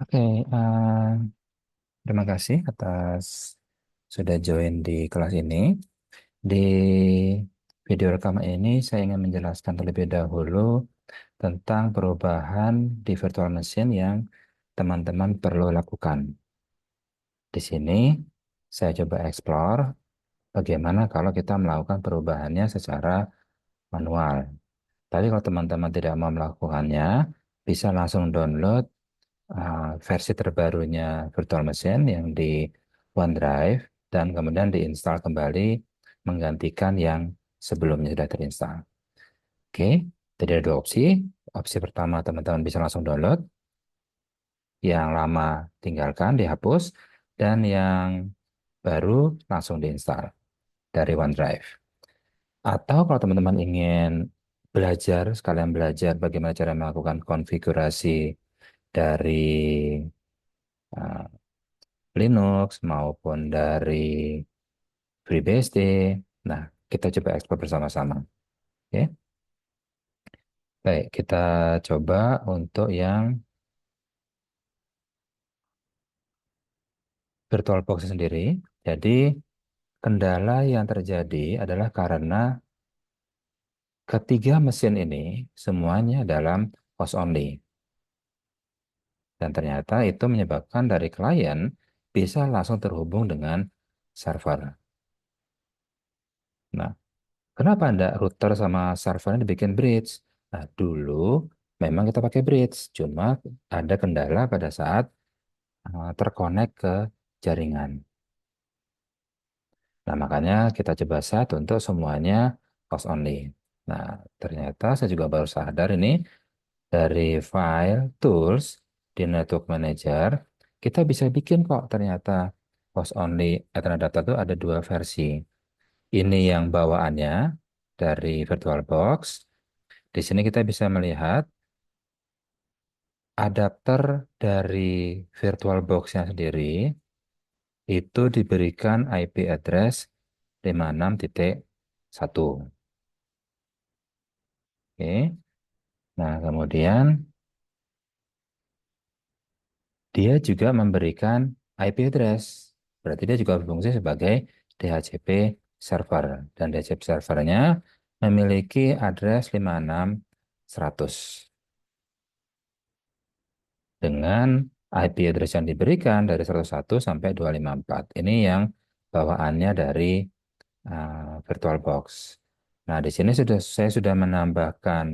Oke, terima kasih atas sudah join di kelas ini. Di video rekaman ini, saya ingin menjelaskan terlebih dahulu tentang perubahan di virtual machine yang teman-teman perlu lakukan. Di sini, saya coba explore bagaimana kalau kita melakukan perubahannya secara manual. Tapi kalau teman-teman tidak mau melakukannya, bisa langsung download versi terbarunya Virtual Machine yang di OneDrive dan kemudian diinstal kembali menggantikan yang sebelumnya sudah terinstall. Oke, jadi ada dua opsi. Opsi pertama teman-teman bisa langsung download, yang lama tinggalkan, dihapus, dan yang baru langsung diinstal dari OneDrive. Atau kalau teman-teman ingin belajar, sekalian belajar bagaimana cara melakukan konfigurasi dari uh, Linux maupun dari FreeBSD. Nah, kita coba explore bersama-sama. Oke, baik, kita coba untuk yang VirtualBox sendiri. Jadi, kendala yang terjadi adalah karena ketiga mesin ini semuanya dalam host only. Dan ternyata itu menyebabkan dari klien bisa langsung terhubung dengan server. Nah, kenapa Anda router sama servernya dibikin bridge? Nah, dulu memang kita pakai bridge, cuma ada kendala pada saat terkonek ke jaringan. Nah, makanya kita coba set untuk semuanya host only. Nah, ternyata saya juga baru sadar ini dari file tools di Network Manager, kita bisa bikin kok ternyata host only Ethernet data itu ada dua versi. Ini yang bawaannya dari VirtualBox. Di sini kita bisa melihat adapter dari VirtualBox-nya sendiri itu diberikan IP address 56.1. Oke. Nah, kemudian dia juga memberikan IP address. Berarti dia juga berfungsi sebagai DHCP server. Dan DHCP servernya memiliki address 56.100 dengan IP address yang diberikan dari 101 sampai 254. Ini yang bawaannya dari VirtualBox. Nah, di sini saya sudah menambahkan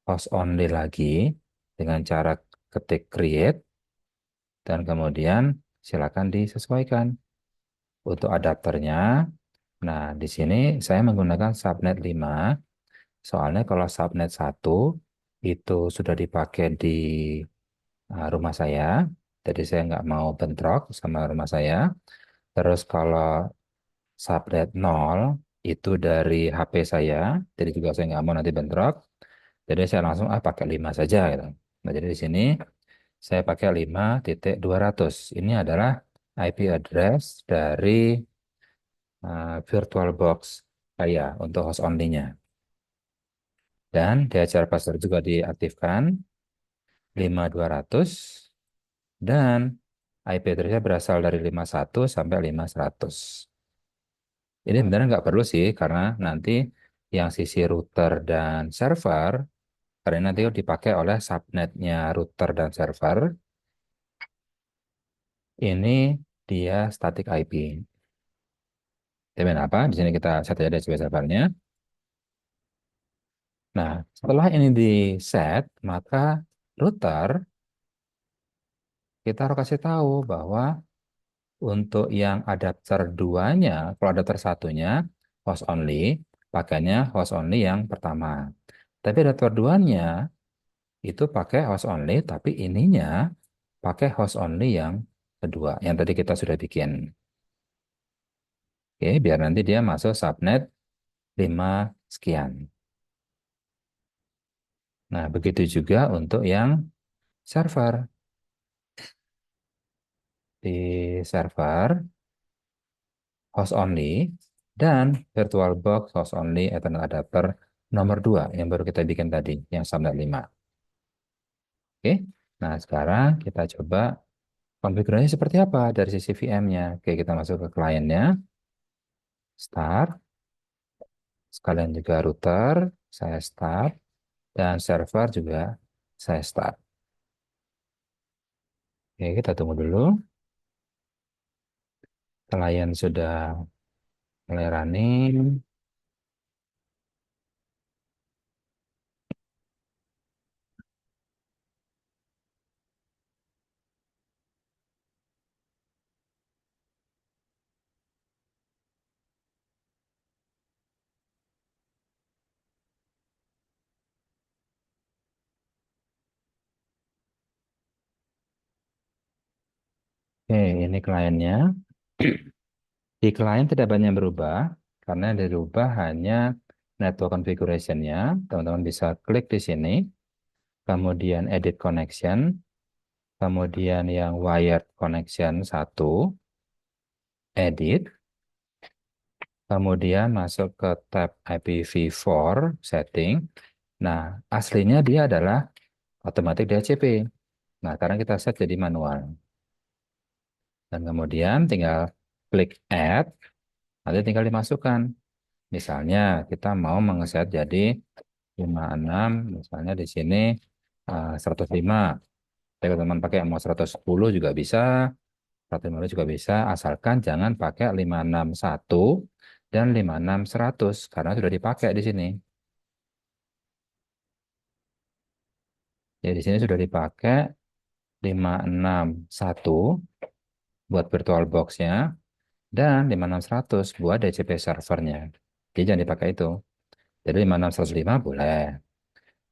host only lagi dengan cara ketik create dan kemudian silakan disesuaikan untuk adapternya. Nah, di sini saya menggunakan subnet 5. Soalnya kalau subnet 1 itu sudah dipakai di rumah saya, jadi saya nggak mau bentrok sama rumah saya. Terus kalau subnet 0 itu dari HP saya, jadi juga saya nggak mau nanti bentrok. Jadi saya langsung pakai 5 saja gitu. Nah, jadi di sini saya pakai 5.200. Ini adalah IP address dari VirtualBox saya untuk host only-nya. Dan DHCP password juga diaktifkan 5200 dan IP address-nya berasal dari 51 sampai 5100. Ini sebenarnya nggak perlu sih, karena nanti yang sisi router dan server, karena nanti dipakai oleh subnetnya router dan server, ini dia static IP. Tapi apa? Di sini kita set aja DHCP servernya. Nah, setelah ini di set, maka router kita harus kasih tahu bahwa untuk yang adapter duanya, kalau adapter satunya host only, pakainya host only yang pertama. Tapi adapter duanya itu pakai host only, tapi ininya pakai host only yang kedua, yang tadi kita sudah bikin. Oke, biar nanti dia masuk subnet 5 sekian. Nah, begitu juga untuk yang server. Di server, host only, dan VirtualBox host only Ethernet adapter nomor 2 yang baru kita bikin tadi, yang subnet 5. Oke, nah sekarang kita coba Konfigurasinya seperti apa dari sisi VM-nya? Oke, kita masuk ke kliennya, start, sekalian juga router, saya start, dan server juga saya start. Oke, kita tunggu dulu. Klien sudah mulai running. Oke, ini kliennya. Di klien tidak banyak yang berubah, karena yang dirubah hanya network configuration-nya. Teman-teman bisa klik di sini, kemudian edit connection, kemudian yang wired connection satu, edit, kemudian masuk ke tab IPv4 setting. Nah, aslinya dia adalah otomatis DHCP. Nah, sekarang kita set jadi manual. Dan kemudian tinggal klik add, nanti tinggal dimasukkan. Misalnya kita mau mengeset jadi 56, misalnya di sini 105. Tapi kalau teman pakai mau 110 juga bisa, 150 juga bisa, asalkan jangan pakai 561 dan 56100 karena sudah dipakai di sini. Ya, di sini sudah dipakai 561 buat virtual box-nya dan 56100 buat DCP servernya. Jadi jangan dipakai itu. Jadi 56105 boleh.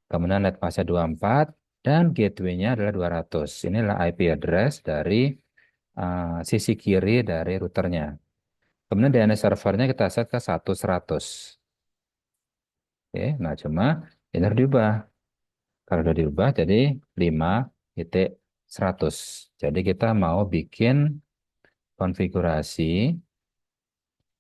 Kemudian netmasknya 24 dan gateway-nya adalah 200. Inilah IP address dari sisi kiri dari routernya. Kemudian DNS servernya kita set ke 1100. Oke, nah cuma ini harus diubah. Kalau udah diubah jadi 5.100. Jadi kita mau bikin konfigurasi.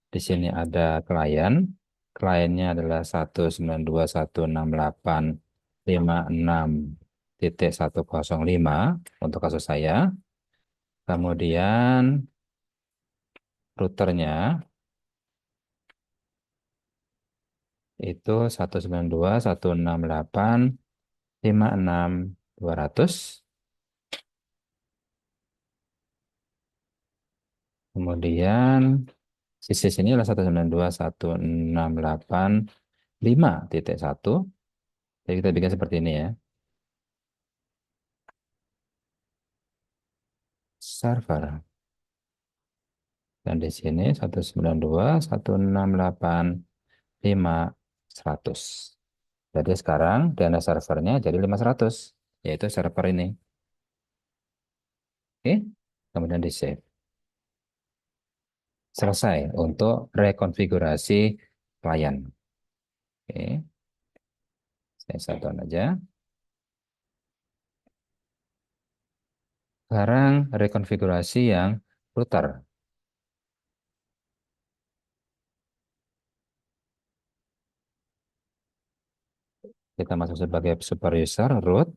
Di sini ada klien. Kliennya adalah 192.168.56.105 untuk kasus saya. Kemudian routernya itu 192.168.56.200. Kemudian sisi sini adalah 192.168.5.1. Jadi kita bikin seperti ini ya. Server. Dan di sini 192.168.5.100. Jadi sekarang dana servernya jadi 500, yaitu server ini. Oke, kemudian di save. Selesai untuk rekonfigurasi klien. Oke, saya satuan aja. Sekarang rekonfigurasi yang router. Kita masuk sebagai super user, root.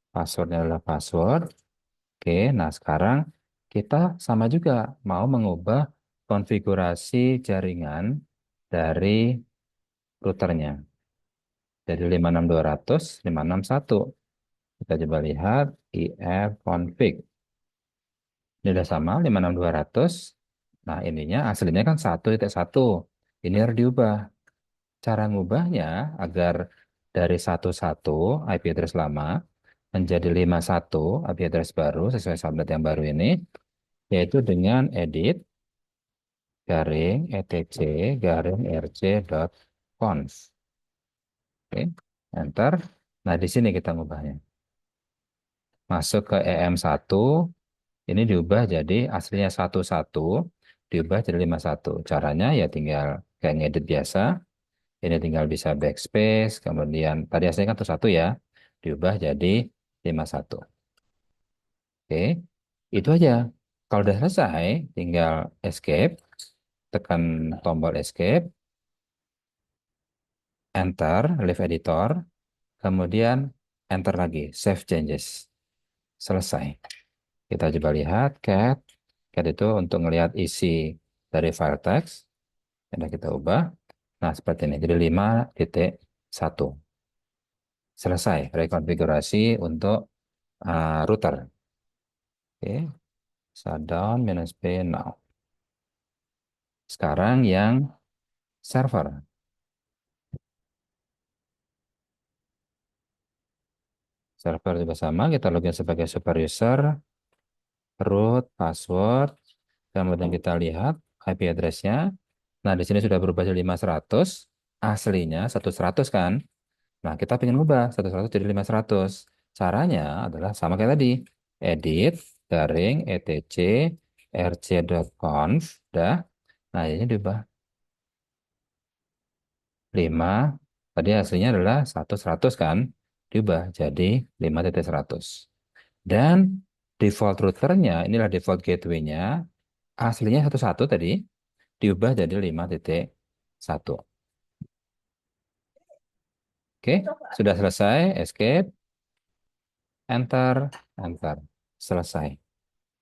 Passwordnya adalah password. Oke, nah sekarang kita sama juga mau mengubah konfigurasi jaringan dari routernya. Jadi 56200, 561. Kita coba lihat ifconfig. Ini udah sama 56200. Nah, ininya aslinya kan 1.1. Ini harus diubah. Cara ngubahnya agar dari 11 IP address lama menjadi 51 IP address baru sesuai subnet yang baru ini, yaitu dengan edit garing etc garing rc.conf. Oke, enter. Nah, di sini kita ngubahnya. Masuk ke EM1, ini diubah jadi aslinya 11, diubah jadi 51. Caranya ya tinggal kayak ngedit biasa. Ini tinggal bisa backspace, kemudian tadi aslinya kan 1 ya, diubah jadi 51. Oke, itu aja. Kalau udah selesai, tinggal escape, tekan tombol escape, enter, leave editor, kemudian enter lagi, save changes. Selesai. Kita coba lihat cat. Cat itu untuk ngelihat isi dari file text. Sudah kita ubah. Nah, seperti ini. Jadi 5.1. Selesai rekonfigurasi untuk router. Oke, shutdown minus P now. Sekarang yang server. Server juga sama, kita login sebagai super user, root, password, kemudian kita lihat IP address-nya. Nah, di sini sudah berubah jadi 500, aslinya 100 kan? Nah, kita pengen ubah 100 jadi 500. Caranya adalah sama kayak tadi. Edit, garing, etc, rc.conf, dah. Nah, ini diubah 5. Tadi aslinya adalah 100 kan? Diubah jadi 5.100. Dan default routernya, inilah default gateway-nya, aslinya 11 tadi, diubah jadi 5.1. Oke, sudah selesai, escape, enter, enter. Selesai.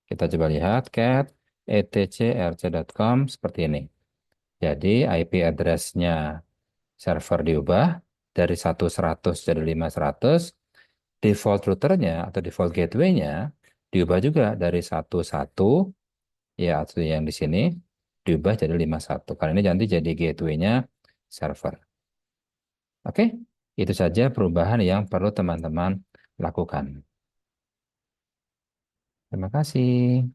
Kita coba lihat cat etcrc.com seperti ini. Jadi IP address-nya server diubah dari 100 jadi 500. Default routernya atau default gateway-nya diubah juga dari 11 ya atau yang di sini diubah jadi 51. Karena ini nanti jadi gateway-nya server. Oke, itu saja perubahan yang perlu teman-teman lakukan. Terima kasih.